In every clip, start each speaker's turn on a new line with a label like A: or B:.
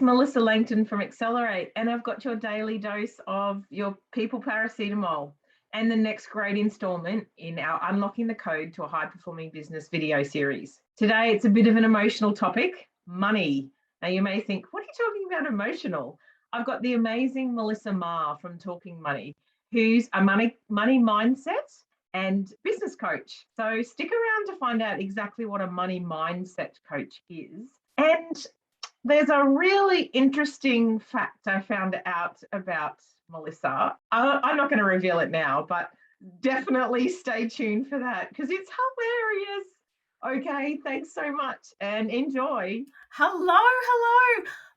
A: Melissa Langton from Accelerate, and I've got your daily dose of your people paracetamol and the next great installment in our Unlocking the Code to a High Performing Business video series. Today, it's a bit of an emotional topic, money. Now, you may think, what are you talking about emotional? I've got the amazing Melissa Meagher from Talking Money, who's a money mindset and business coach. So stick around to find out exactly what a money mindset coach is. And there's a really interesting fact I found out about Melissa. I'm not going to reveal it now, but definitely stay tuned for that because it's hilarious. Okay, thanks so much and enjoy.
B: Hello,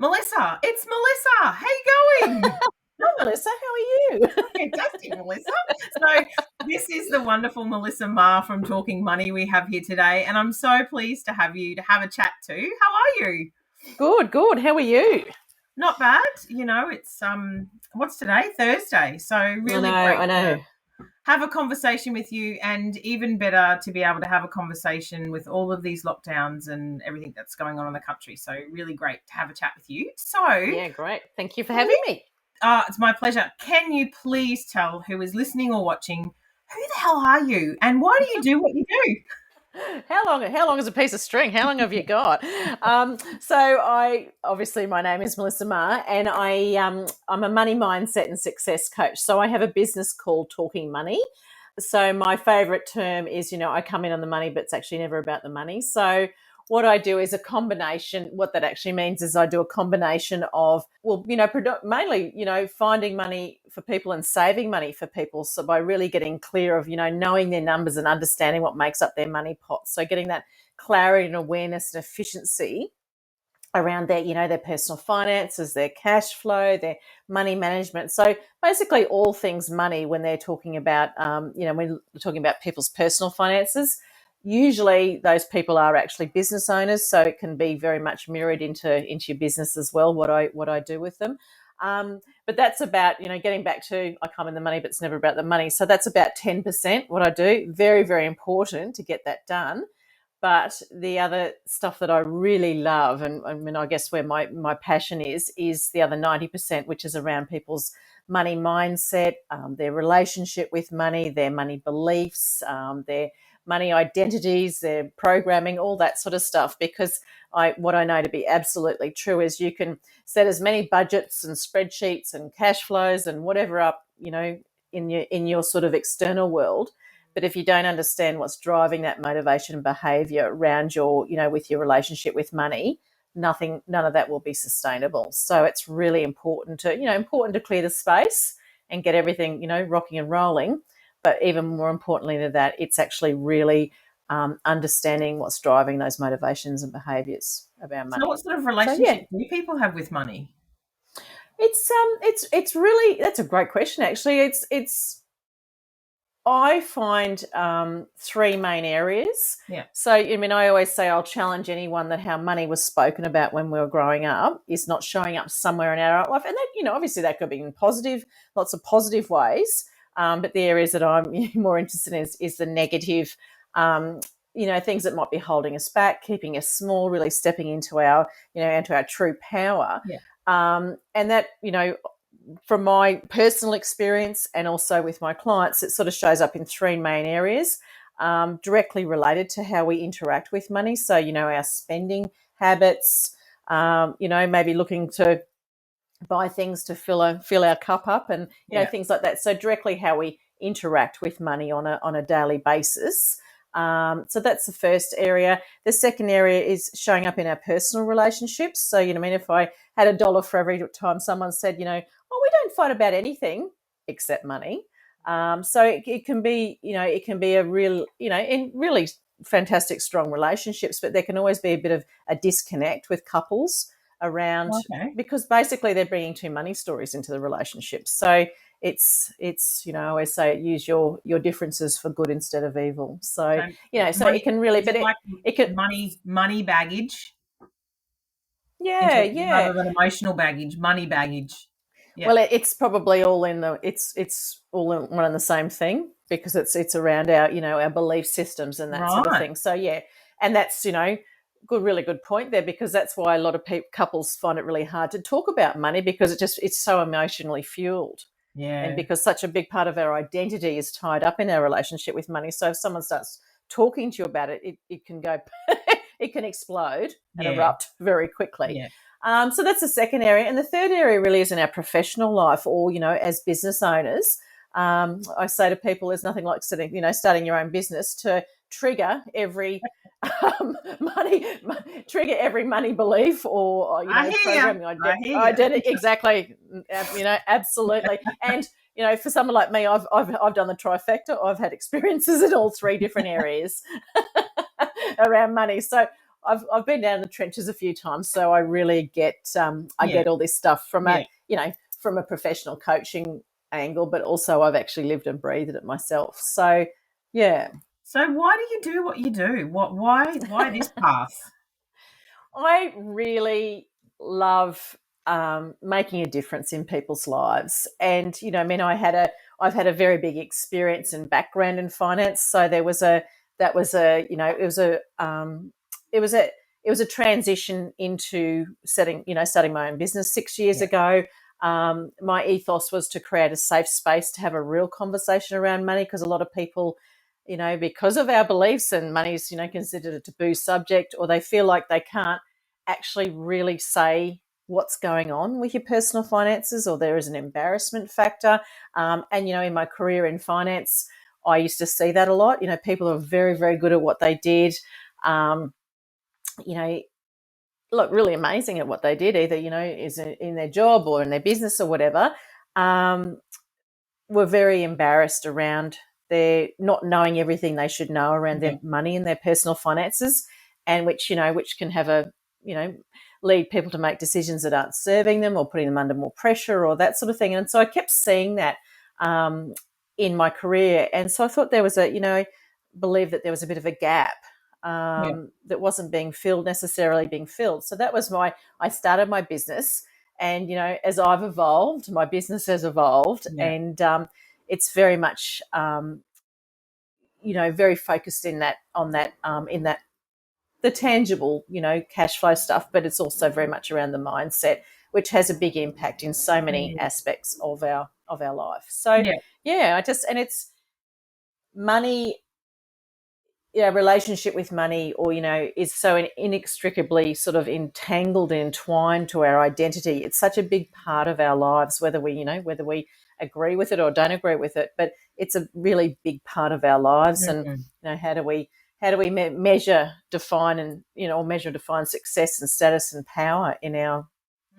B: Melissa. It's Melissa. How you going?
C: Hi, Melissa. How are you?
B: Fantastic, Melissa. So this is the wonderful Melissa Meagher from Talking Money we have here today, and I'm so pleased to have you to have a chat too. How are you?
C: Good. How are you?
B: Not bad. You know, it's what's today? Thursday. So really great.
C: I know.
B: Have a conversation with you, and even better to be able to have a conversation with all of these lockdowns and everything that's going on in the country. So really great to have a chat with you. So
C: yeah, great. Thank you for having me.
B: It's my pleasure. Can you please tell who is listening or watching, who the hell are you and why do you do what you do?
C: How long is a piece of string? How long have you got? Obviously my name is Melissa Meagher, and I'm a money mindset and success coach. So I have a business called Talking Money. So my favorite term is, I come in on the money, but it's actually never about the money. So what I do is a combination. What that actually means is I do a combination of, mainly, finding money for people and saving money for people. So by really getting clear of, knowing their numbers and understanding what makes up their money pot. So getting that clarity and awareness and efficiency around their personal finances, their cash flow, their money management. So basically all things money when they're talking about, when we're talking about people's personal finances. Usually those people are actually business owners, so it can be very much mirrored into your business as well, what I do with them. But that's about, getting back to, I come in the money, but it's never about the money. So that's about 10% what I do. Very, very important to get that done. But the other stuff that I really love, and I mean, I guess where my passion is the other 90%, which is around people's money mindset, their relationship with money, their money beliefs, their money identities, their programming, all that sort of stuff. Because what I know to be absolutely true is you can set as many budgets and spreadsheets and cash flows and whatever up, in your sort of external world. But if you don't understand what's driving that motivation and behavior around your, with your relationship with money, none of that will be sustainable. So it's really important to clear the space and get everything, rocking and rolling. But even more importantly than that, it's actually really understanding what's driving those motivations and behaviours of our money.
B: So what sort of relationship do people have with money?
C: It's really, that's a great question actually. I find three main areas.
B: Yeah.
C: So, I always say I'll challenge anyone that how money was spoken about when we were growing up is not showing up somewhere in our life. And that, obviously that could be in lots of positive ways. But the areas that I'm more interested in is the negative, things that might be holding us back, keeping us small, really stepping into our true power.
B: Yeah.
C: And that, from my personal experience and also with my clients, it sort of shows up in three main areas, directly related to how we interact with money. So, our spending habits, maybe looking to buy things to fill our cup up and, things like that. So directly how we interact with money on a daily basis. So that's the first area. The second area is showing up in our personal relationships. So, if I had $1 for every time someone said, we don't fight about anything except money. So it can be, a real, in really fantastic, strong relationships, but there can always be a bit of a disconnect with couples around because basically they're bringing two money stories into the relationship. So it's I always say use your differences for good instead of evil. So so money, it can really, but it can
B: money baggage.
C: Yeah.
B: Rather than emotional baggage, money baggage.
C: Yeah. Well, it's probably all in it's all in one and the same thing because it's around our our belief systems and that sort of thing. So and that's really good point there, because that's why a lot of couples find it really hard to talk about money, because it's so emotionally fueled.
B: Yeah.
C: And because such a big part of our identity is tied up in our relationship with money. So if someone starts talking to you about it, it can go, it can explode and erupt very quickly.
B: Yeah.
C: So that's the second area. And the third area really is in our professional life, or, as business owners. I say to people, there's nothing like starting your own business to trigger every trigger every money belief, or programming identity. Exactly, absolutely. And for someone like me, I've done the trifecta. I've had experiences in all three different areas around money. So I've been down in the trenches a few times. So I really get get all this stuff from from a professional coaching angle, but also I've actually lived and breathed it myself. So yeah.
B: So why do you do what you do? Why this path?
C: I really love making a difference in people's lives, and I've had a very big experience and background in finance. So it was a transition into starting my own business 6 years ago. My ethos was to create a safe space to have a real conversation around money, because a lot of people, because of our beliefs, and money is, considered a taboo subject, or they feel like they can't actually really say what's going on with your personal finances, or there is an embarrassment factor. And, in my career in finance, I used to see that a lot. People are very, very good at what they did. Look really amazing at what they did, either, is in their job or in their business or whatever, were very embarrassed around their not knowing everything they should know around their money and their personal finances, and which can have lead people to make decisions that aren't serving them, or putting them under more pressure, or that sort of thing. And so I kept seeing that in my career. And so I thought there was believe that there was a bit of a gap that wasn't necessarily being filled. So that was I started my business, and, as I've evolved, my business has evolved, and it's very much, very focused in that the tangible, cash flow stuff, but it's also very much around the mindset, which has a big impact in so many aspects of our life. So and it's money. Relationship with money, or is so inextricably sort of entangled and entwined to our identity. It's such a big part of our lives, whether we agree with it or don't agree with it, but it's a really big part of our lives. And how do we measure, define success and status and power in our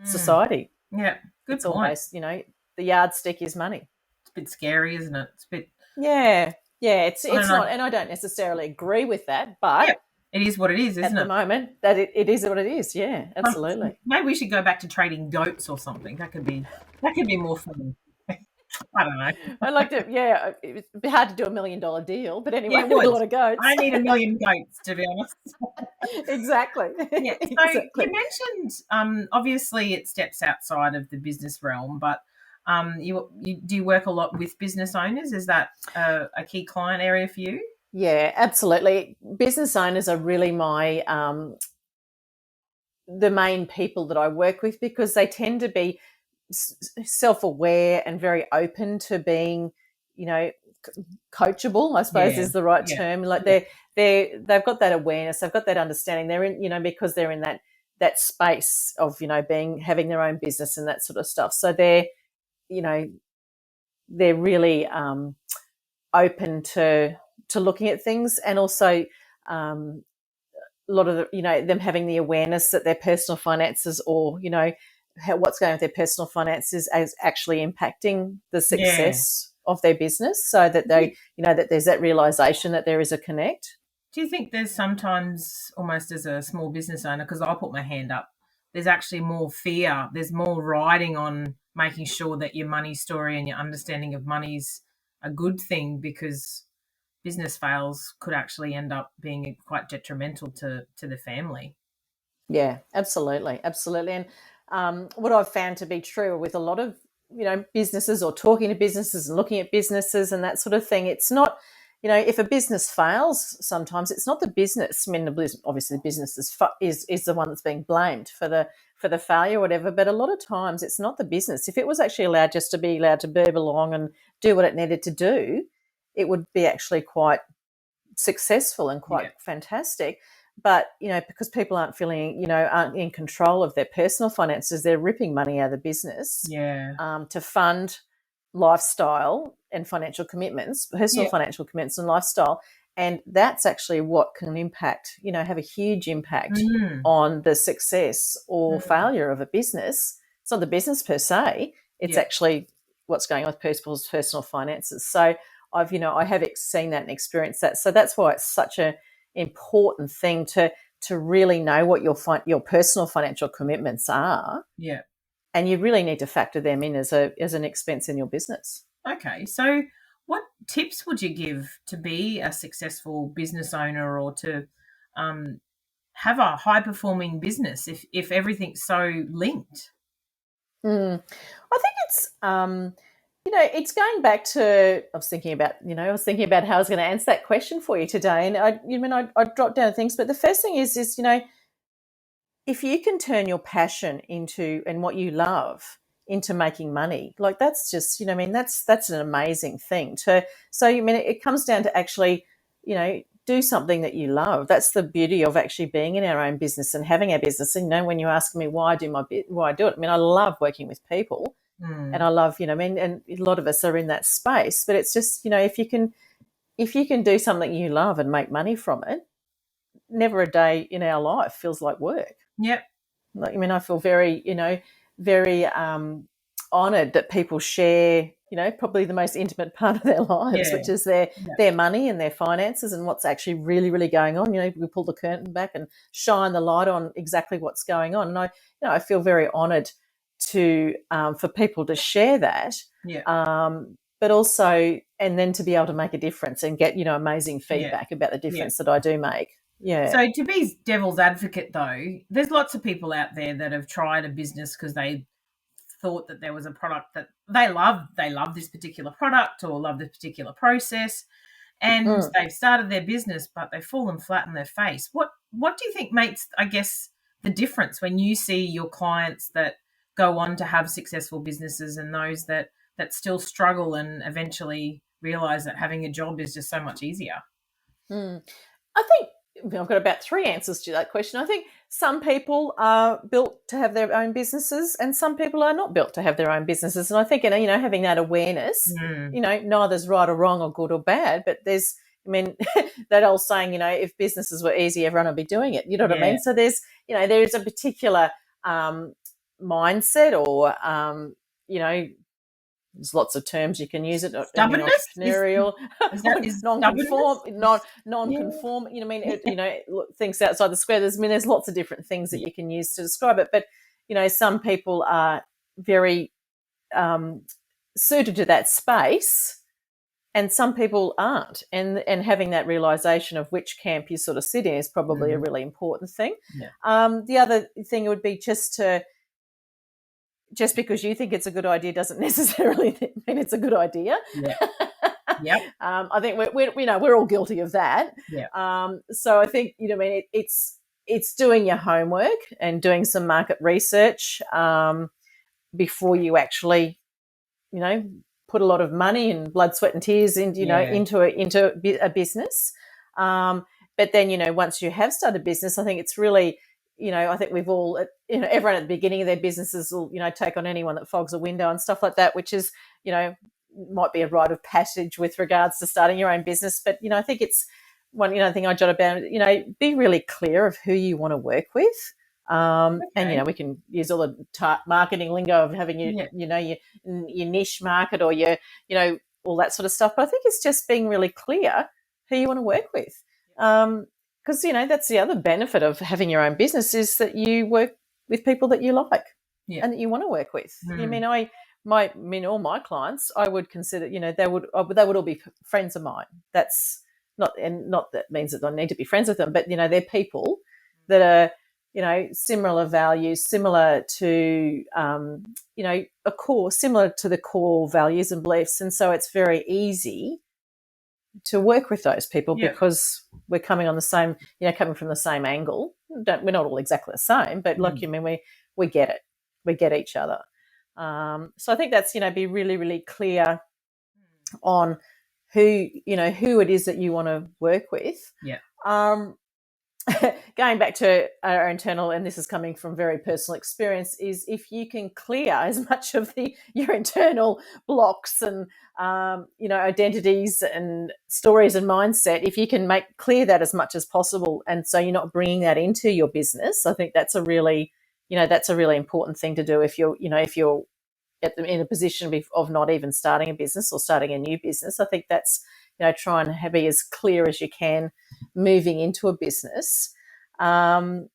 C: society?
B: Yeah, good
C: it's
B: point.
C: Almost, the yardstick is money.
B: It's a bit scary, isn't it? It's a bit.
C: Yeah, it's not, and I don't necessarily agree with that, but
B: it is what it is, isn't it?
C: At the moment, that it is what it is. Yeah, absolutely.
B: Maybe we should go back to trading goats or something. That could be more fun. I don't know.
C: I'd like to. Yeah, it'd be hard to do $1 million deal, but anyway, with a lot of goats.
B: I need 1 million goats, to be honest.
C: Exactly.
B: Yeah. So
C: exactly.
B: You mentioned, obviously, it steps outside of the business realm, but do you work a lot with business owners? Is that a key client area for you?
C: Yeah, absolutely. Business owners are really my the main people that I work with, because they tend to be self-aware and very open to being, coachable, I suppose is the right term. Like they've got that awareness, they've got that understanding. They're in, because they're in that space of, having their own business and that sort of stuff. So they're really open to looking at things, and also a lot of them having the awareness that their personal finances, or what's going on with their personal finances, is actually impacting the success of their business, so that they that there's that realization that there is a connect.
B: Do you think there's sometimes, almost as a small business owner, because I'll put my hand up, there's actually more fear, there's more riding on making sure that your money story and your understanding of money's a good thing, because business fails could actually end up being quite detrimental to the family?
C: Yeah, absolutely. And what I've found to be true with a lot of businesses, or talking to businesses and looking at businesses and that sort of thing, it's not if a business fails, sometimes it's not the business. I mean, obviously the business is the one that's being blamed for the failure or whatever, but a lot of times it's not the business. If it was actually allowed just to be allowed to burb along and do what it needed to do, it would be actually quite successful and quite fantastic. But, because people aren't in control of their personal finances, they're ripping money out of the business to fund lifestyle and financial commitments, personal financial commitments and lifestyle. And that's actually what can have a huge impact on the success or failure of a business. It's not the business per se. It's actually what's going on with people's personal finances. So I have seen that and experienced that. So that's why it's such an important thing to really know what your personal financial commitments are.
B: Yeah.
C: And you really need to factor them in as an expense in your business.
B: Okay. So what tips would you give to be a successful business owner or to have a high-performing business if everything's so linked?
C: I think it's it's going back to, I was thinking about how I was going to answer that question for you today. And I dropped down things, but the first thing is if you can turn your passion and what you love into making money, like that's just, that's an amazing thing it comes down to actually, do something that you love. That's the beauty of actually being in our own business and having our business. And, when you ask me why I do it, I love working with people. And I love, and a lot of us are in that space, but it's just, if you can do something you love and make money from it, never a day in our life feels like work.
B: Yep.
C: I feel very, very honoured that people share, probably the most intimate part of their lives, which is their money and their finances and what's actually really, really going on. We pull the curtain back and shine the light on exactly what's going on. And I feel very honoured to for people to share that, but also and then to be able to make a difference and get amazing feedback about the difference that I do make. Yeah.
B: So to be devil's advocate, though, there's lots of people out there that have tried a business because they thought that there was a product that they love. They love this particular product or love this particular process, and they've started their business, but they've fallen flat on their face. What do you think makes, I guess, the difference when you see your clients that go on to have successful businesses and those that still struggle and eventually realize that having a job is just so much easier?
C: I think I've got about 3 answers to that question. I think some people are built to have their own businesses and some people are not built to have their own businesses. And I think, having that awareness, neither's right or wrong or good or bad, but there's, that old saying, if businesses were easy, everyone would be doing it. You know what I mean? So there's, there's a particular mindset or, there's lots of terms you can use it.
B: Stubbornness,
C: entrepreneurial,
B: is
C: non-conform. Things outside the square. There's lots of different things that you can use to describe it. But some people are very suited to that space, and some people aren't. And having that realization of which camp you sort of sit in is probably a really important thing.
B: Yeah.
C: The other thing would be just because you think it's a good idea doesn't necessarily mean it's a good idea.
B: Yeah. Yep.
C: I think we're all guilty of that.
B: Yeah.
C: So I think it's doing your homework and doing some market research before you actually put a lot of money and blood, sweat, and tears into a business. But then once you have started a business, I think it's really I think we've all, everyone at the beginning of their businesses will, take on anyone that fogs a window and stuff like that, which is, might be a rite of passage with regards to starting your own business. But, I think it's one, thing I jot about, be really clear of who you want to work with. And, we can use all the marketing lingo of having your niche market or your, all that sort of stuff. But I think it's just being really clear who you want to work with. Because, that's the other benefit of having your own business is that you work with people that you like and that you want to work with. All my clients, I would consider, they would all be friends of mine. That's not that means that I need to be friends with them, but, they're people that are, similar values, similar to, similar to the core values and beliefs. And so it's very easy to work with those people
B: Yeah.
C: because we're coming on the same, coming from the same angle. We're not all exactly the same, but look, we get it. We get each other. So I think that's, be really, really clear on who it is that you want to work with.
B: Yeah.
C: Going back to our internal, and this is coming from very personal experience, is if you can clear as much of your internal blocks and identities and stories and mindset, if you can make clear that as much as possible, and so you're not bringing that into your business, I think that's a really important thing to do if you're in a position of not even starting a business or starting a new business. I think that's try and be as clear as you can moving into a business. And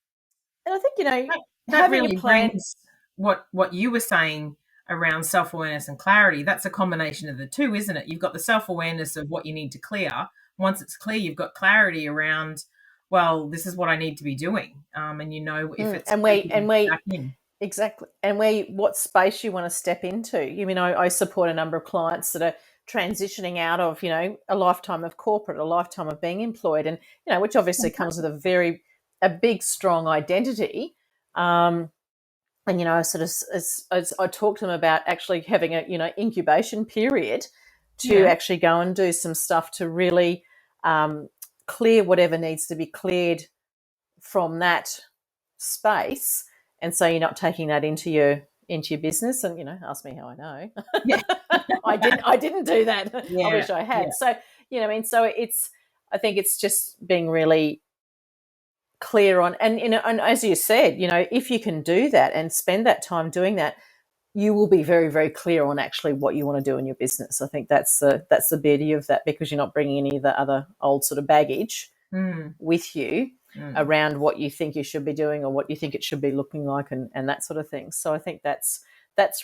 C: I think,
B: that really brings what you were saying around self-awareness and clarity. That's a combination of the two, isn't it? You've got the self-awareness of what you need to clear. Once it's clear, you've got clarity around, well, this is what I need to be doing. And if it's
C: exactly. And what space you want to step into. I support a number of clients that are transitioning out of, a lifetime of corporate, a lifetime of being employed, and, which obviously comes with a big, strong identity. And, as I talk to them about actually having a, incubation period to actually go and do some stuff to really clear whatever needs to be cleared from that space. And so you're not taking that into your business. And, ask me how I know.
B: Yeah.
C: I didn't do that.
B: Yeah.
C: I wish I had. Yeah. So, I think it's just being really clear on, and, and as you said, if you can do that and spend that time doing that, you will be very, very clear on actually what you want to do in your business. I think that's the beauty of that, because you're not bringing any of the other old sort of baggage with you around what you think you should be doing or what you think it should be looking like, and that sort of thing. So I think that's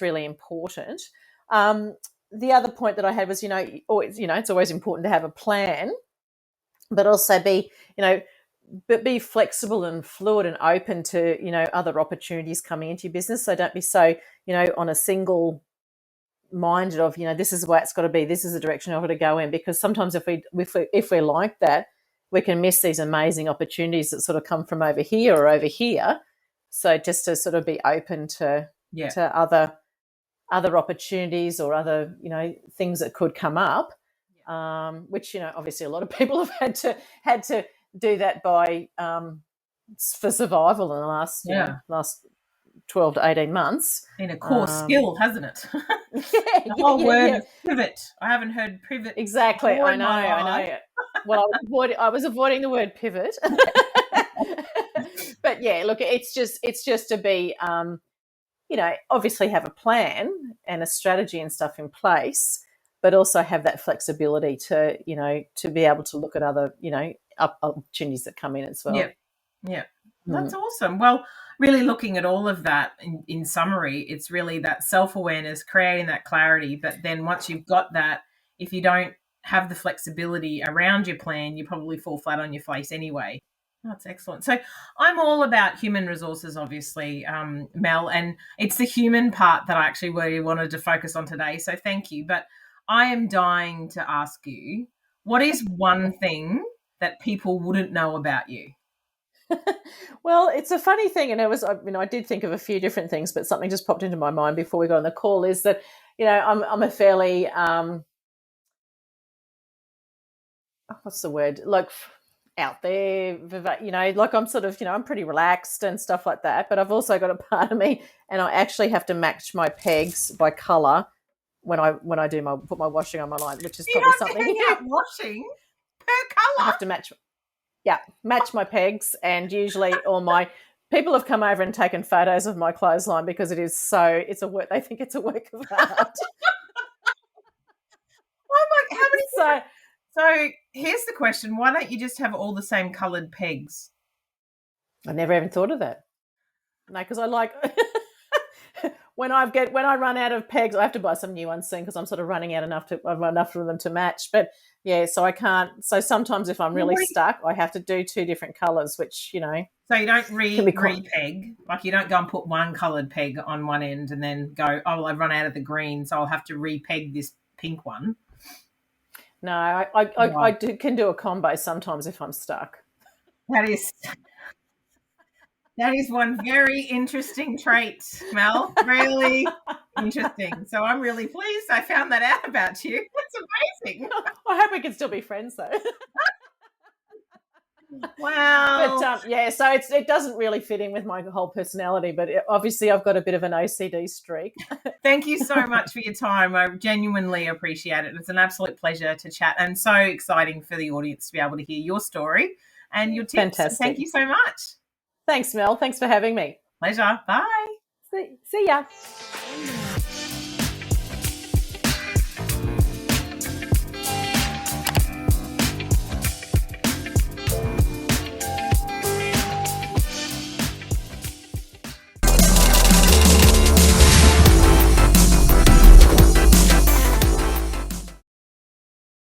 C: really important. The other point that I had was, it's always important to have a plan, but also be flexible and fluid and open to, other opportunities coming into your business. So don't be so, on a single minded of, this is the way it's got to be, this is the direction I've got to go in, because sometimes if we're like that, we can miss these amazing opportunities that sort of come from over here or over here. So just to sort of be open to other opportunities or other, things that could come up, which, obviously a lot of people have had to do that by for survival in the last 12 to 18 months.
B: In a core skill, hasn't it?
C: The
B: whole word of pivot. I haven't heard pivot.
C: Exactly. I know. Well, I was avoiding the word pivot. But yeah, look, it's just to be, obviously have a plan and a strategy and stuff in place, but also have that flexibility to be able to look at other, opportunities that come in as well.
B: Yeah. That's awesome. Well, really looking at all of that in summary, it's really that self-awareness, creating that clarity. But then once you've got that, if you don't have the flexibility around your plan, you probably fall flat on your face anyway. That's excellent. So I'm all about human resources, obviously, Mel, and it's the human part that I actually really wanted to focus on today. So thank you. But I am dying to ask you, what is one thing that people wouldn't know about you?
C: Well, it's a funny thing, and I did think of a few different things, but something just popped into my mind before we got on the call, is that, I'm a fairly, what's the word? Like out there, like I'm sort of, I'm pretty relaxed and stuff like that, but I've also got a part of me, and I actually have to match my pegs by colour when I put my washing on my line, which is probably something.
B: You have to hang out washing per colour.
C: I have to match my pegs, and usually all my people have come over and taken photos of my clothesline because it's a work. They think it's a work of art.
B: Oh my! How many? So here's the question: why don't you just have all the same coloured pegs?
C: I never even thought of that. No, because I like when I run out of pegs, I have to buy some new ones soon because I'm sort of running out enough of them to match. But yeah, so I can't. So sometimes if I'm really stuck, I have to do two different colours, which
B: So you don't re-peg, like you don't go and put one coloured peg on one end and then go, oh, well, I've run out of the green, so I'll have to re-peg this pink one.
C: No, I can do a combo sometimes if I'm stuck.
B: That is one very interesting trait, Mel. Really interesting. So I'm really pleased I found that out about you. That's amazing.
C: I hope we can still be friends though.
B: Wow.
C: But so it doesn't really fit in with my whole personality, but obviously I've got a bit of an OCD streak.
B: Thank you so much for your time. I genuinely appreciate it. It's an absolute pleasure to chat and so exciting for the audience to be able to hear your story and your tips.
C: Fantastic.
B: Thank you so much.
C: Thanks, Mel. Thanks for having me.
B: Pleasure. Bye.
C: See ya.